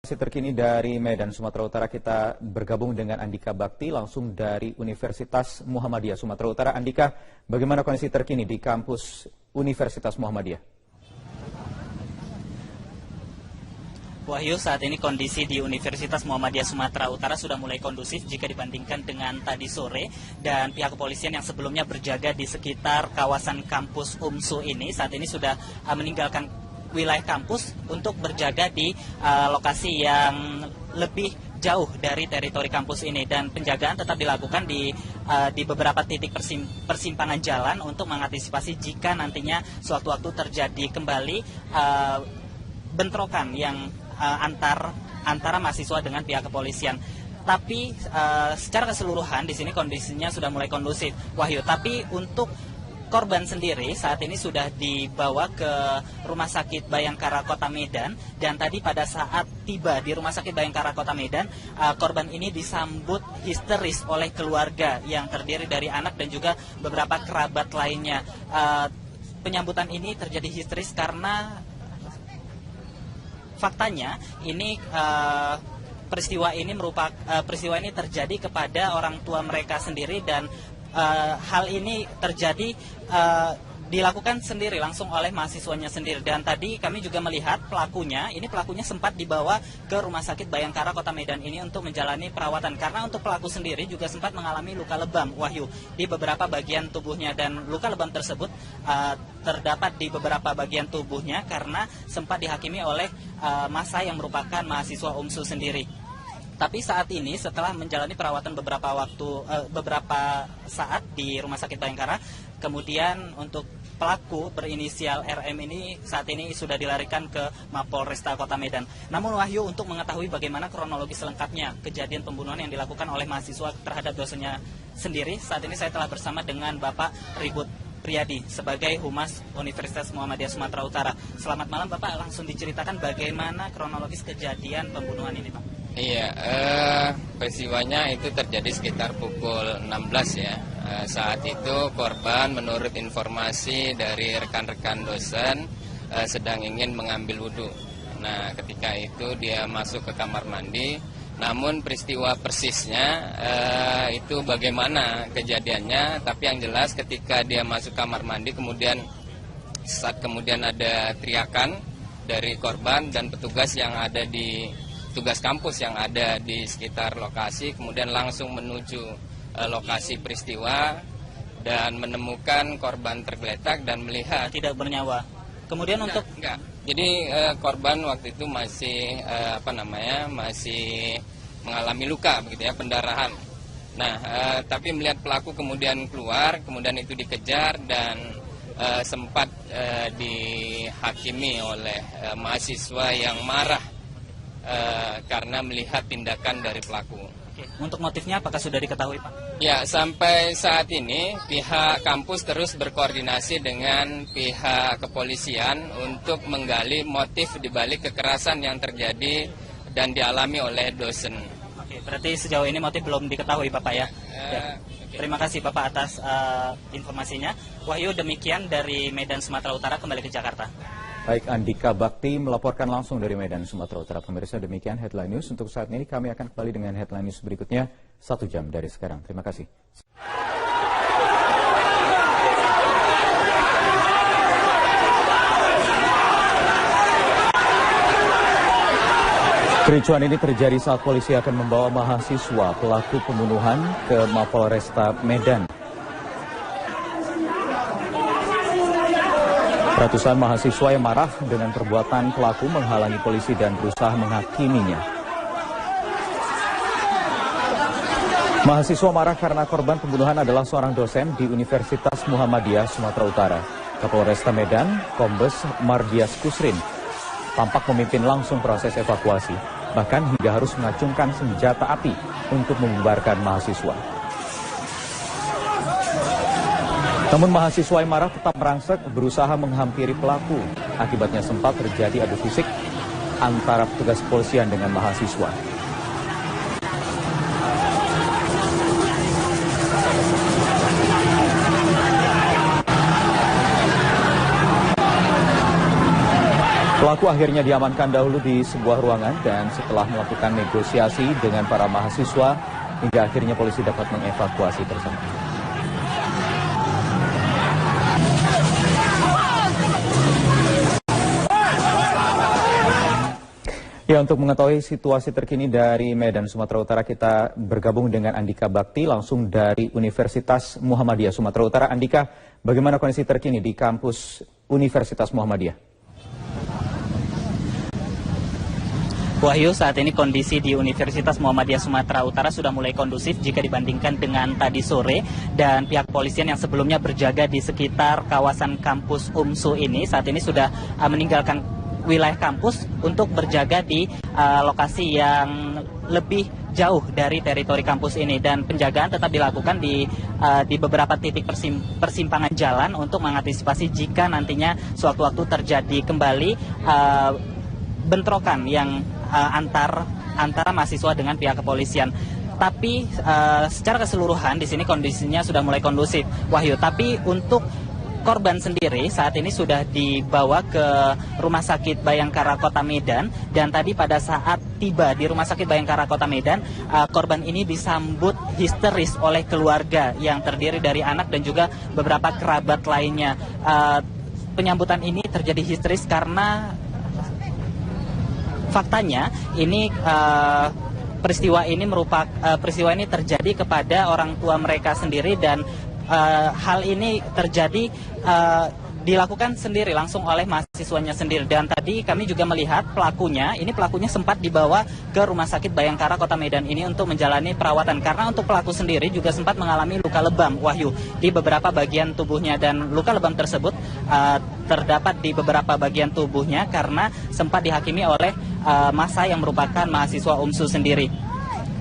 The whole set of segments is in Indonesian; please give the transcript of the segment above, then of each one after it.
Masih terkini dari Medan, Sumatera Utara, kita bergabung dengan Andika Bakti langsung dari Universitas Muhammadiyah Sumatera Utara. Andika, bagaimana kondisi terkini di kampus Universitas Muhammadiyah? Wahyu, saat ini kondisi di Universitas Muhammadiyah Sumatera Utara sudah mulai kondusif jika dibandingkan dengan tadi sore, dan pihak kepolisian yang sebelumnya berjaga di sekitar kawasan kampus UMSU ini saat ini sudah meninggalkan wilayah kampus untuk berjaga di lokasi yang lebih jauh dari teritori kampus ini, dan penjagaan tetap dilakukan di beberapa titik persimpangan jalan untuk mengantisipasi jika nantinya suatu waktu terjadi kembali bentrokan yang antara mahasiswa dengan pihak kepolisian. Tapi secara keseluruhan di sini kondisinya sudah mulai kondusif, Wahyu. Tapi untuk korban sendiri saat ini sudah dibawa ke Rumah Sakit Bayangkara Kota Medan, dan tadi pada saat tiba di Rumah Sakit Bayangkara Kota Medan, korban ini disambut histeris oleh keluarga yang terdiri dari anak dan juga beberapa kerabat lainnya. Penyambutan ini terjadi histeris karena faktanya ini peristiwa ini terjadi kepada orang tua mereka sendiri, dan hal ini terjadi dilakukan sendiri langsung oleh mahasiswanya sendiri. Dan tadi kami juga melihat pelakunya sempat dibawa ke Rumah Sakit Bayangkara Kota Medan ini untuk menjalani perawatan, karena untuk pelaku sendiri juga sempat mengalami luka lebam, Wahyu, di beberapa bagian tubuhnya, dan luka lebam tersebut terdapat di beberapa bagian tubuhnya karena sempat dihakimi oleh massa yang merupakan mahasiswa UMSU sendiri. Tapi saat ini setelah menjalani perawatan beberapa saat di Rumah Sakit Bayangkara, kemudian untuk pelaku berinisial RM ini saat ini sudah dilarikan ke Mapolresta Kota Medan. Namun Wahyu, untuk mengetahui bagaimana kronologi selengkapnya kejadian pembunuhan yang dilakukan oleh mahasiswa terhadap dosennya sendiri, saat ini saya telah bersama dengan Bapak Ribut Priyadi sebagai Humas Universitas Muhammadiyah Sumatera Utara. Selamat malam Bapak, langsung diceritakan bagaimana kronologis kejadian pembunuhan ini, Pak. Iya, peristiwanya itu terjadi sekitar pukul 16 ya. Saat itu korban menurut informasi dari rekan-rekan dosen sedang ingin mengambil wudhu. Nah, ketika itu dia masuk ke kamar mandi. Namun peristiwa persisnya itu bagaimana kejadiannya, tapi yang jelas ketika dia masuk kamar mandi kemudian ada teriakan dari korban dan petugas kampus yang ada di sekitar lokasi, kemudian langsung menuju lokasi peristiwa dan menemukan korban tergeletak dan melihat tidak bernyawa. Kemudian enggak. Jadi korban waktu itu masih masih mengalami luka begitu ya, pendarahan. Nah, tapi melihat pelaku kemudian keluar, kemudian itu dikejar dan sempat dihakimi oleh mahasiswa yang marah karena melihat tindakan dari pelaku. Oke. Untuk motifnya apakah sudah diketahui, Pak? Ya, sampai saat ini pihak kampus terus berkoordinasi dengan pihak kepolisian untuk menggali motif dibalik kekerasan yang terjadi dan dialami oleh dosen. Oke, berarti sejauh ini motif belum diketahui, Bapak ya? Terima kasih Bapak atas informasinya. Wahyu, demikian dari Medan, Sumatera Utara, kembali ke Jakarta. Baik, Andika Bakti melaporkan langsung dari Medan, Sumatera Utara. Pemirsa, demikian headline news untuk saat ini. Kami akan kembali dengan headline news berikutnya 1 jam dari sekarang. Terima kasih. Kericuan ini terjadi saat polisi akan membawa mahasiswa pelaku pembunuhan ke Mapolresta Medan. Ratusan mahasiswa yang marah dengan perbuatan pelaku menghalangi polisi dan berusaha menghakiminya. Mahasiswa marah karena korban pembunuhan adalah seorang dosen di Universitas Muhammadiyah Sumatera Utara. Kapolresta Medan, Kombes Mardias Kusrin, tampak memimpin langsung proses evakuasi, bahkan hingga harus mengacungkan senjata api untuk membubarkan mahasiswa. Namun mahasiswa yang marah tetap merangsek berusaha menghampiri pelaku. Akibatnya sempat terjadi adu fisik antara petugas kepolisian dengan mahasiswa. Pelaku akhirnya diamankan dahulu di sebuah ruangan dan setelah melakukan negosiasi dengan para mahasiswa, hingga akhirnya polisi dapat mengevakuasi tersangka. Ya, untuk mengetahui situasi terkini dari Medan, Sumatera Utara, kita bergabung dengan Andika Bakti langsung dari Universitas Muhammadiyah Sumatera Utara. Andika, bagaimana kondisi terkini di kampus Universitas Muhammadiyah? Wahyu, saat ini kondisi di Universitas Muhammadiyah Sumatera Utara sudah mulai kondusif jika dibandingkan dengan tadi sore, dan pihak kepolisian yang sebelumnya berjaga di sekitar kawasan kampus UMSU ini saat ini sudah meninggalkan wilayah kampus untuk berjaga di lokasi yang lebih jauh dari teritori kampus ini, dan penjagaan tetap dilakukan di beberapa titik persimpangan jalan untuk mengantisipasi jika nantinya sewaktu-waktu terjadi kembali bentrokan yang antara mahasiswa dengan pihak kepolisian. Tapi secara keseluruhan di sini kondisinya sudah mulai kondusif, Wahyu. Tapi untuk korban sendiri saat ini sudah dibawa ke Rumah Sakit Bayangkara Kota Medan, dan tadi pada saat tiba di Rumah Sakit Bayangkara Kota Medan, korban ini disambut histeris oleh keluarga yang terdiri dari anak dan juga beberapa kerabat lainnya. Penyambutan ini terjadi histeris karena faktanya ini peristiwa ini terjadi kepada orang tua mereka sendiri, dan hal ini terjadi dilakukan sendiri langsung oleh mahasiswanya sendiri. Dan tadi kami juga melihat pelakunya sempat dibawa ke Rumah Sakit Bayangkara Kota Medan ini untuk menjalani perawatan, karena untuk pelaku sendiri juga sempat mengalami luka lebam, Wahyu, di beberapa bagian tubuhnya, dan luka lebam tersebut terdapat di beberapa bagian tubuhnya karena sempat dihakimi oleh massa yang merupakan mahasiswa UMSU sendiri.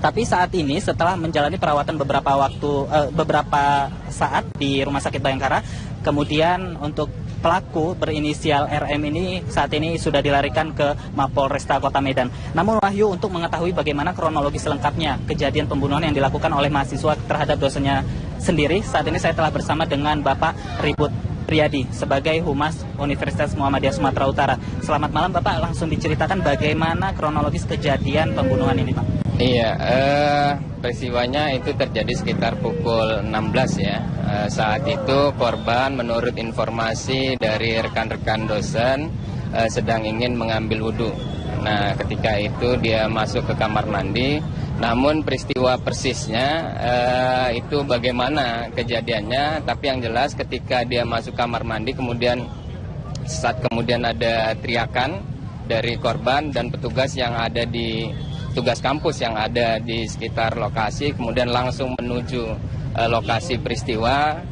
Tapi saat ini setelah menjalani perawatan beberapa saat di Rumah Sakit Bayangkara, kemudian untuk pelaku berinisial RM ini saat ini sudah dilarikan ke Mapolresta Kota Medan. Namun Wahyu, untuk mengetahui bagaimana kronologi selengkapnya kejadian pembunuhan yang dilakukan oleh mahasiswa terhadap dosennya sendiri, saat ini saya telah bersama dengan Bapak Ribut Priyadi sebagai Humas Universitas Muhammadiyah Sumatera Utara. Selamat malam Bapak, langsung diceritakan bagaimana kronologis kejadian pembunuhan ini, Pak. Iya, peristiwanya itu terjadi sekitar pukul 16 ya. Saat itu korban menurut informasi dari rekan-rekan dosen sedang ingin mengambil wudhu. Nah, ketika itu dia masuk ke kamar mandi. Namun peristiwa persisnya itu bagaimana kejadiannya, tapi yang jelas ketika dia masuk kamar mandi kemudian ada teriakan dari korban dan petugas kampus yang ada di sekitar lokasi, kemudian langsung menuju lokasi peristiwa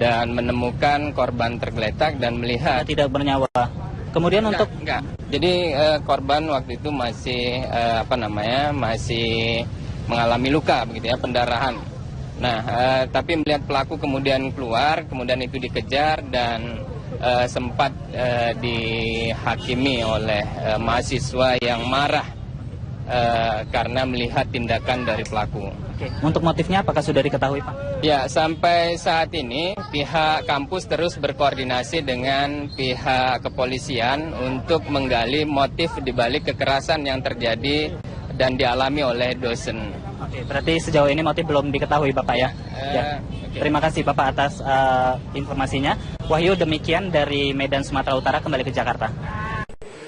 dan menemukan korban tergeletak dan melihat tidak bernyawa. Kemudian enggak. Jadi korban waktu itu masih masih mengalami luka begitu ya, pendarahan. Nah, tapi melihat pelaku kemudian keluar, kemudian itu dikejar dan sempat dihakimi oleh mahasiswa yang marah karena melihat tindakan dari pelaku. Oke. Untuk motifnya apakah sudah diketahui, Pak? Ya, sampai saat ini pihak kampus terus berkoordinasi dengan pihak kepolisian untuk menggali motif dibalik kekerasan yang terjadi dan dialami oleh dosen. Oke, berarti sejauh ini motif belum diketahui, Bapak ya? Ya. Okay. Terima kasih Bapak atas informasinya. Wahyu, demikian dari Medan, Sumatera Utara, kembali ke Jakarta.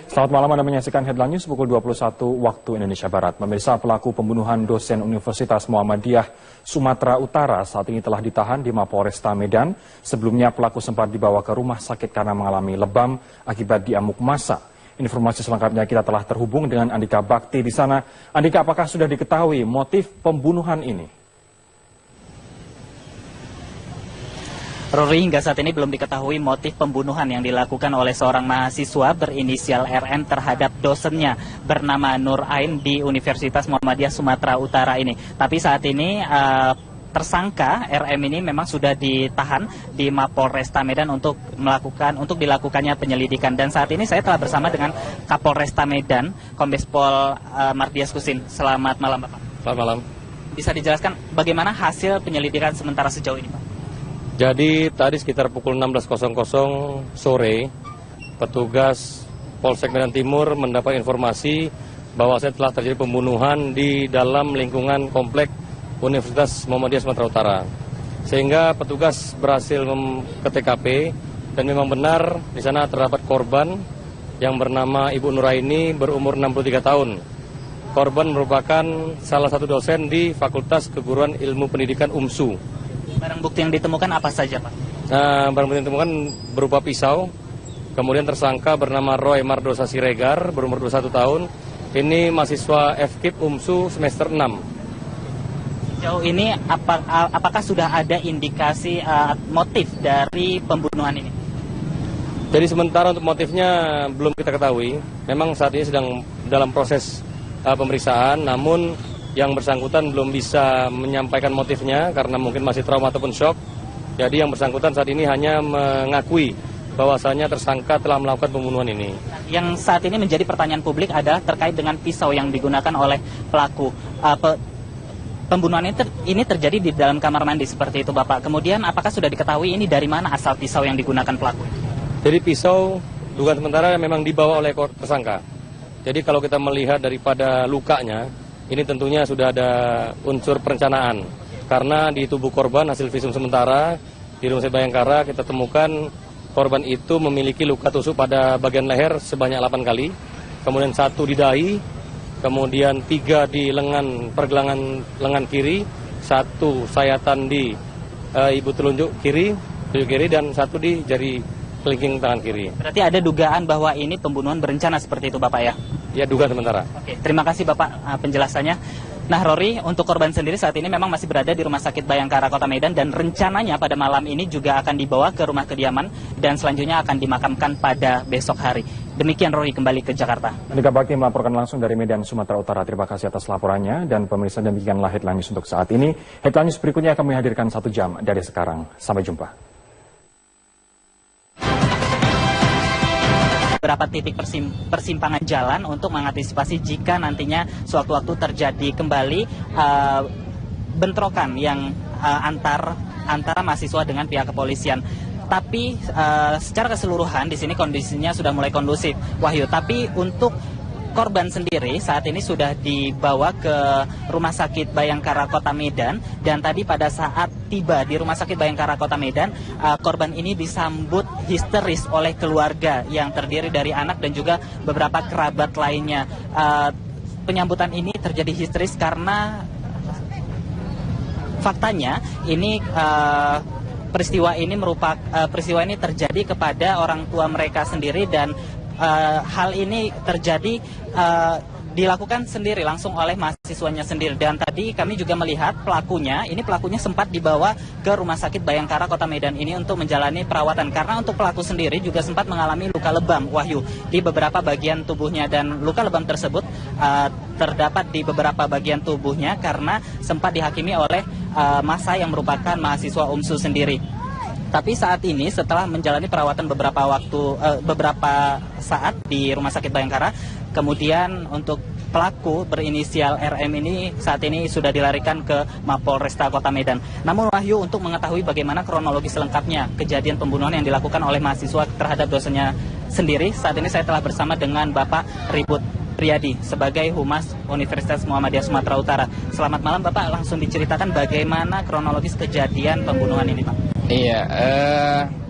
Selamat malam, Anda menyaksikan Headline News pukul 21 waktu Indonesia Barat. Pemirsa, pelaku pembunuhan dosen Universitas Muhammadiyah Sumatera Utara saat ini telah ditahan di Mapolresta Medan. Sebelumnya pelaku sempat dibawa ke rumah sakit karena mengalami lebam akibat diamuk massa. Informasi selengkapnya kita telah terhubung dengan Andika Bakti di sana. Andika, apakah sudah diketahui motif pembunuhan ini? Rory, hingga saat ini belum diketahui motif pembunuhan yang dilakukan oleh seorang mahasiswa berinisial RM terhadap dosennya bernama Nur Ain di Universitas Muhammadiyah Sumatera Utara ini. Tapi saat ini tersangka RM ini memang sudah ditahan di Mapolresta Medan untuk dilakukannya penyelidikan. Dan saat ini saya telah bersama dengan Kapolresta Medan, Kombes Pol Mardias Kusin. Selamat malam, Bapak. Selamat malam. Bisa dijelaskan bagaimana hasil penyelidikan sementara sejauh ini, Pak? Jadi tadi sekitar pukul 16.00 sore, petugas Polsek Medan Timur mendapat informasi bahwa telah terjadi pembunuhan di dalam lingkungan komplek Universitas Muhammadiyah Sumatera Utara. Sehingga petugas berhasil ke TKP dan memang benar di sana terdapat korban yang bernama Ibu Nuraini berumur 63 tahun. Korban merupakan salah satu dosen di Fakultas Keguruan Ilmu Pendidikan UMSU. Barang bukti yang ditemukan apa saja, Pak? Barang bukti yang ditemukan berupa pisau. Kemudian tersangka bernama Roy Mardosa Siregar berumur 21 tahun. Ini mahasiswa FKIP UMSU semester 6. Sejauh ini apakah sudah ada indikasi motif dari pembunuhan ini? Jadi sementara untuk motifnya belum kita ketahui. Memang saat ini sedang dalam proses pemeriksaan, namun yang bersangkutan belum bisa menyampaikan motifnya karena mungkin masih trauma ataupun shock. Jadi yang bersangkutan saat ini hanya mengakui bahwasanya tersangka telah melakukan pembunuhan ini. Yang saat ini menjadi pertanyaan publik adalah terkait dengan pisau yang digunakan oleh pelaku. Pembunuhan ini terjadi di dalam kamar mandi seperti itu, Bapak. Kemudian apakah sudah diketahui ini dari mana asal pisau yang digunakan pelaku? Jadi pisau dugaan sementara memang dibawa oleh tersangka. Jadi kalau kita melihat daripada lukanya, ini tentunya sudah ada unsur perencanaan. Karena di tubuh korban hasil visum sementara di Rumah Sakit Bayangkara kita temukan korban itu memiliki luka tusuk pada bagian leher sebanyak 8 kali. Kemudian 1 di dahi, kemudian 3 di pergelangan lengan kiri, 1 sayatan di ibu telunjuk kiri, dan 1 di jari kelingking tangan kiri. Berarti ada dugaan bahwa ini pembunuhan berencana seperti itu, Bapak, ya? Ya, dugaan sementara. Oke, terima kasih Bapak penjelasannya. Nah, Rory, untuk korban sendiri saat ini memang masih berada di Rumah Sakit Bayangkara Kota Medan dan rencananya pada malam ini juga akan dibawa ke rumah kediaman dan selanjutnya akan dimakamkan pada besok hari. Demikian Rory, kembali ke Jakarta. Andika Bakti melaporkan langsung dari Medan, Sumatera Utara. Terima kasih atas laporannya dan pemirsa, demikianlah Headline News untuk saat ini. Headline News berikutnya akan menghadirkan 1 jam dari sekarang. Sampai jumpa. Beberapa titik persimpangan jalan untuk mengantisipasi jika nantinya sewaktu-waktu terjadi kembali bentrokan yang antara mahasiswa dengan pihak kepolisian. Tapi secara keseluruhan di sini kondisinya sudah mulai kondusif, Wahyu. Tapi untuk korban sendiri saat ini sudah dibawa ke Rumah Sakit Bayangkara Kota Medan dan tadi pada saat tiba di Rumah Sakit Bayangkara Kota Medan, korban ini disambut histeris oleh keluarga yang terdiri dari anak dan juga beberapa kerabat lainnya. Penyambutan ini terjadi histeris karena faktanya ini peristiwa ini terjadi kepada orang tua mereka sendiri dan hal ini terjadi dilakukan sendiri langsung oleh mahasiswanya sendiri. Dan tadi kami juga melihat pelakunya sempat dibawa ke Rumah Sakit Bayangkara Kota Medan ini untuk menjalani perawatan. Karena untuk pelaku sendiri juga sempat mengalami luka lebam, Wahyu, di beberapa bagian tubuhnya. Dan luka lebam tersebut terdapat di beberapa bagian tubuhnya karena sempat dihakimi oleh massa yang merupakan mahasiswa UMSU sendiri. Tapi saat ini setelah menjalani perawatan beberapa saat di Rumah Sakit Bayangkara, kemudian untuk pelaku berinisial RM ini saat ini sudah dilarikan ke Mapolresta Kota Medan. Namun Wahyu, untuk mengetahui bagaimana kronologi selengkapnya kejadian pembunuhan yang dilakukan oleh mahasiswa terhadap dosennya sendiri, saat ini saya telah bersama dengan Bapak Ribut Priyadi sebagai Humas Universitas Muhammadiyah Sumatera Utara. Selamat malam Bapak, langsung diceritakan bagaimana kronologis kejadian pembunuhan ini, Pak. Iya,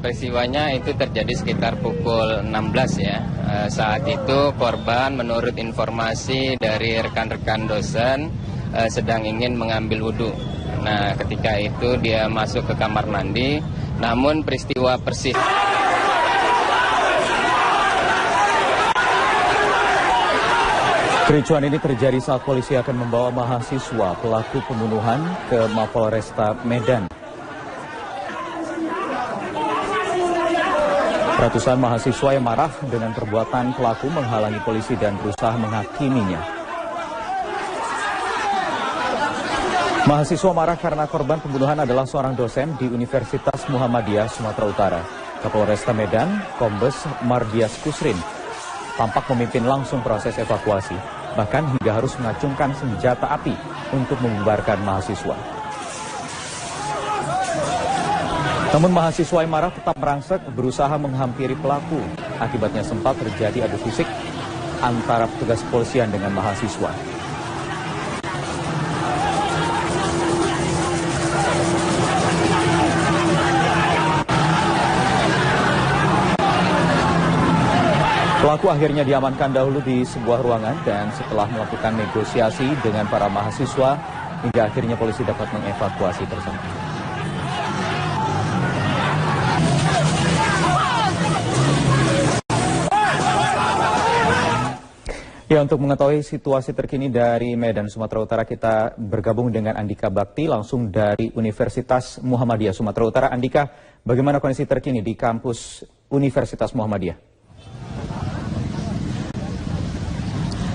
peristiwanya itu terjadi sekitar pukul 16 ya. Saat itu korban menurut informasi dari rekan-rekan dosen sedang ingin mengambil wudhu. Nah, ketika itu dia masuk ke kamar mandi, namun peristiwa persis. Kericuan ini terjadi saat polisi akan membawa mahasiswa pelaku pembunuhan ke Mapolresta Medan. Ratusan mahasiswa yang marah dengan perbuatan pelaku menghalangi polisi dan berusaha menghakiminya. Mahasiswa marah karena korban pembunuhan adalah seorang dosen di Universitas Muhammadiyah Sumatera Utara. Kapolresta Medan, Kombes Mardias Kusrin, tampak memimpin langsung proses evakuasi, bahkan hingga harus mengacungkan senjata api untuk membubarkan mahasiswa. Namun mahasiswa yang marah tetap merangsek berusaha menghampiri pelaku. Akibatnya sempat terjadi adu fisik antara petugas kepolisian dengan mahasiswa. Pelaku akhirnya diamankan dahulu di sebuah ruangan dan setelah melakukan negosiasi dengan para mahasiswa, hingga akhirnya polisi dapat mengevakuasi tersangka. Ya, untuk mengetahui situasi terkini dari Medan, Sumatera Utara, kita bergabung dengan Andika Bakti langsung dari Universitas Muhammadiyah Sumatera Utara. Andika, bagaimana kondisi terkini di kampus Universitas Muhammadiyah?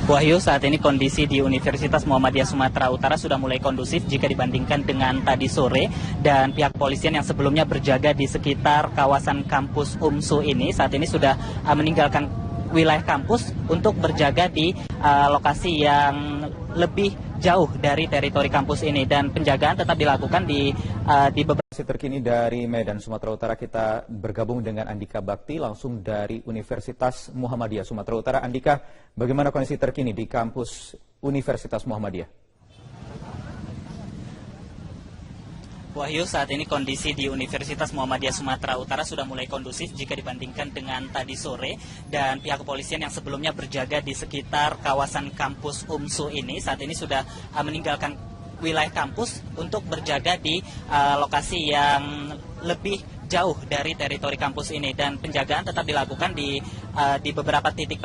Wahyu, saat ini kondisi di Universitas Muhammadiyah Sumatera Utara sudah mulai kondusif jika dibandingkan dengan tadi sore, dan pihak polisian yang sebelumnya berjaga di sekitar kawasan kampus UMSU ini saat ini sudah meninggalkan wilayah kampus untuk berjaga di lokasi yang lebih jauh dari teritori kampus ini, dan penjagaan tetap dilakukan di beberapa. Terkini dari Medan, Sumatera Utara, kita bergabung dengan Andika Bakti langsung dari Universitas Muhammadiyah Sumatera Utara. Andika, bagaimana kondisi terkini di kampus Universitas Muhammadiyah? Wahyu, saat ini kondisi di Universitas Muhammadiyah Sumatera Utara sudah mulai kondusif jika dibandingkan dengan tadi sore, dan pihak kepolisian yang sebelumnya berjaga di sekitar kawasan kampus UMSU ini saat ini sudah meninggalkan wilayah kampus untuk berjaga di lokasi yang lebih jauh dari teritori kampus ini, dan penjagaan tetap dilakukan di beberapa titik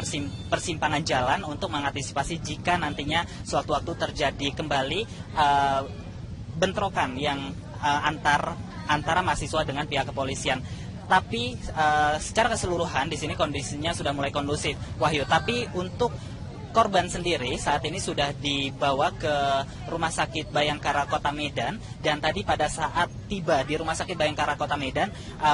persimpangan jalan untuk mengantisipasi jika nantinya sewaktu-waktu terjadi kembali bentrokan yang antara mahasiswa dengan pihak kepolisian. Tapi secara keseluruhan di sini kondisinya sudah mulai kondusif, Wahyu. Tapi untuk korban sendiri saat ini sudah dibawa ke Rumah Sakit Bayangkara Kota Medan, dan tadi pada saat tiba di Rumah Sakit Bayangkara Kota Medan,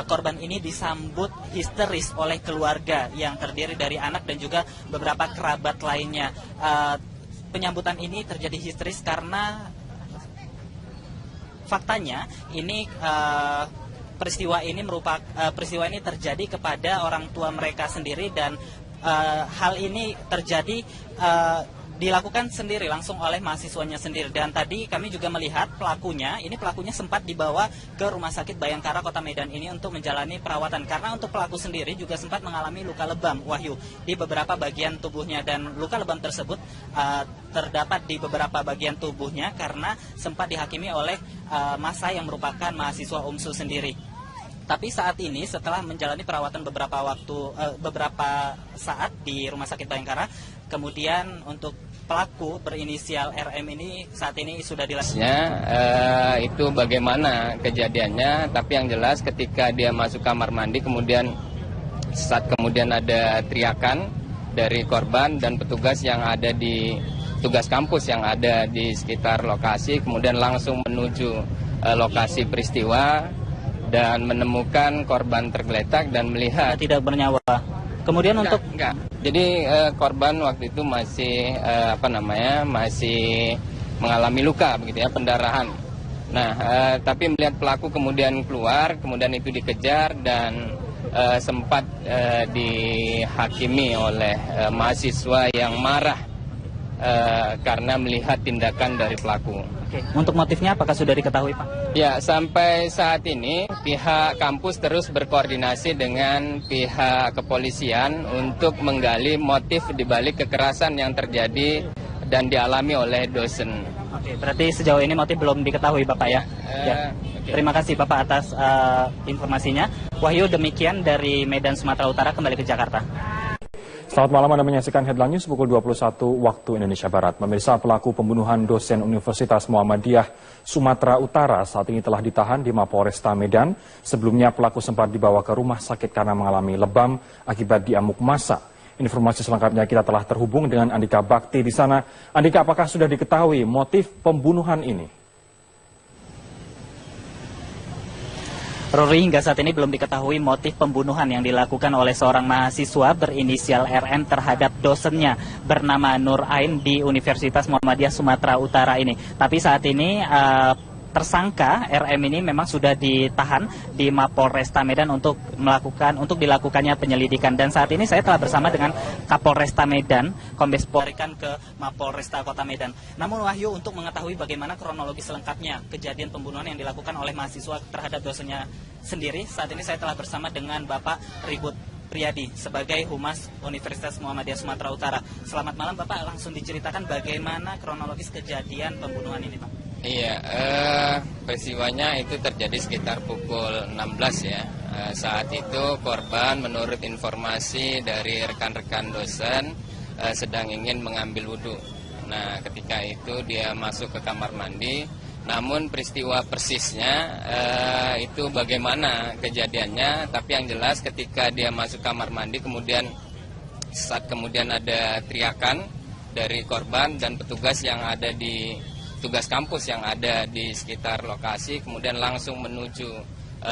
korban ini disambut histeris oleh keluarga yang terdiri dari anak dan juga beberapa kerabat lainnya. Penyambutan ini terjadi histeris karena faktanya ini peristiwa ini terjadi kepada orang tua mereka sendiri, dan hal ini terjadi dilakukan sendiri langsung oleh mahasiswanya sendiri. Dan tadi kami juga melihat pelakunya sempat dibawa ke Rumah Sakit Bayangkara Kota Medan ini untuk menjalani perawatan, karena untuk pelaku sendiri juga sempat mengalami luka lebam, Wahyu, di beberapa bagian tubuhnya, dan luka lebam tersebut terdapat di beberapa bagian tubuhnya karena sempat dihakimi oleh massa yang merupakan mahasiswa UMSU sendiri. Tapi saat ini setelah menjalani perawatan beberapa saat di Rumah Sakit Bayangkara, kemudian untuk pelaku berinisial RM ini saat ini sudah dilakukan. Itu bagaimana kejadiannya, tapi yang jelas ketika dia masuk kamar mandi, kemudian ada teriakan dari korban dan petugas kampus yang ada di sekitar lokasi, kemudian langsung menuju lokasi peristiwa dan menemukan korban tergeletak dan melihat tidak bernyawa. Kemudian enggak. Jadi korban waktu itu masih masih mengalami luka begitu ya, pendarahan. Nah, tapi melihat pelaku kemudian keluar, kemudian itu dikejar dan sempat dihakimi oleh mahasiswa yang marah karena melihat tindakan dari pelaku. Oke. Untuk motifnya apakah sudah diketahui, Pak? Ya, sampai saat ini pihak kampus terus berkoordinasi dengan pihak kepolisian untuk menggali motif dibalik kekerasan yang terjadi dan dialami oleh dosen. Oke, berarti sejauh ini motif belum diketahui, Bapak ya? Okay. Terima kasih Bapak atas informasinya. Wahyu, demikian dari Medan, Sumatera Utara, kembali ke Jakarta. Selamat malam, Anda menyaksikan Headline News pukul 21 waktu Indonesia Barat. Pemirsa, pelaku pembunuhan dosen Universitas Muhammadiyah Sumatera Utara saat ini telah ditahan di Mapolresta Medan. Sebelumnya pelaku sempat dibawa ke rumah sakit karena mengalami lebam akibat diamuk massa. Informasi selengkapnya kita telah terhubung dengan Andika Bakti di sana. Andika, apakah sudah diketahui motif pembunuhan ini? Rory, hingga saat ini belum diketahui motif pembunuhan yang dilakukan oleh seorang mahasiswa berinisial RM terhadap dosennya bernama Nur Ain di Universitas Muhammadiyah Sumatera Utara ini. Tapi saat ini tersangka RM ini memang sudah ditahan di Mapolresta Medan untuk dilakukannya penyelidikan. Dan saat ini saya telah bersama dengan Kapolresta Medan, Kombes Pol ke Mapolresta Kota Medan. Namun Wahyu, untuk mengetahui bagaimana kronologi selengkapnya kejadian pembunuhan yang dilakukan oleh mahasiswa terhadap dosennya sendiri, saat ini saya telah bersama dengan Bapak Ribut Priyadi sebagai Humas Universitas Muhammadiyah Sumatera Utara. Selamat malam Bapak, langsung diceritakan bagaimana kronologis kejadian pembunuhan ini Pak. Iya, peristiwanya itu terjadi sekitar pukul 16 ya. Saat itu korban menurut informasi dari rekan-rekan dosen sedang ingin mengambil wudhu. Nah, ketika itu dia masuk ke kamar mandi. Namun peristiwa persisnya itu bagaimana kejadiannya. Tapi yang jelas ketika dia masuk kamar mandi, kemudian ada teriakan dari korban dan petugas kampus yang ada di sekitar lokasi, kemudian langsung menuju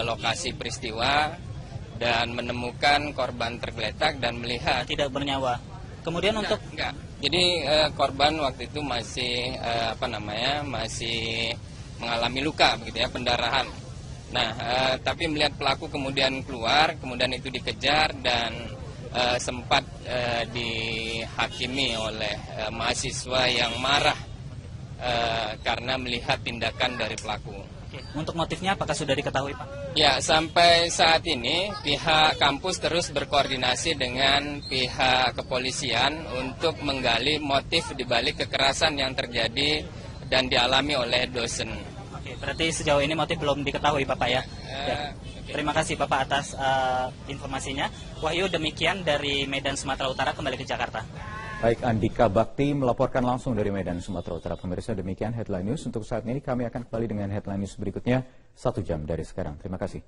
lokasi peristiwa dan menemukan korban tergeletak dan melihat tidak bernyawa. Kemudian enggak. Jadi korban waktu itu masih masih mengalami luka begitu ya, pendarahan. Nah, tapi melihat pelaku kemudian keluar, kemudian itu dikejar dan sempat dihakimi oleh mahasiswa yang marah karena melihat tindakan dari pelaku. Untuk motifnya apakah sudah diketahui Pak? Ya, sampai saat ini pihak kampus terus berkoordinasi dengan pihak kepolisian untuk menggali motif dibalik kekerasan yang terjadi dan dialami oleh dosen. Oke, berarti sejauh ini motif belum diketahui Bapak ya? Terima kasih Bapak atas informasinya. Wahyu, demikian dari Medan, Sumatera Utara, kembali ke Jakarta. Baik, Andika Bakti melaporkan langsung dari Medan, Sumatera Utara. Pemirsa, demikian Headline News. Untuk saat ini kami akan kembali dengan Headline News berikutnya 1 jam dari sekarang. Terima kasih.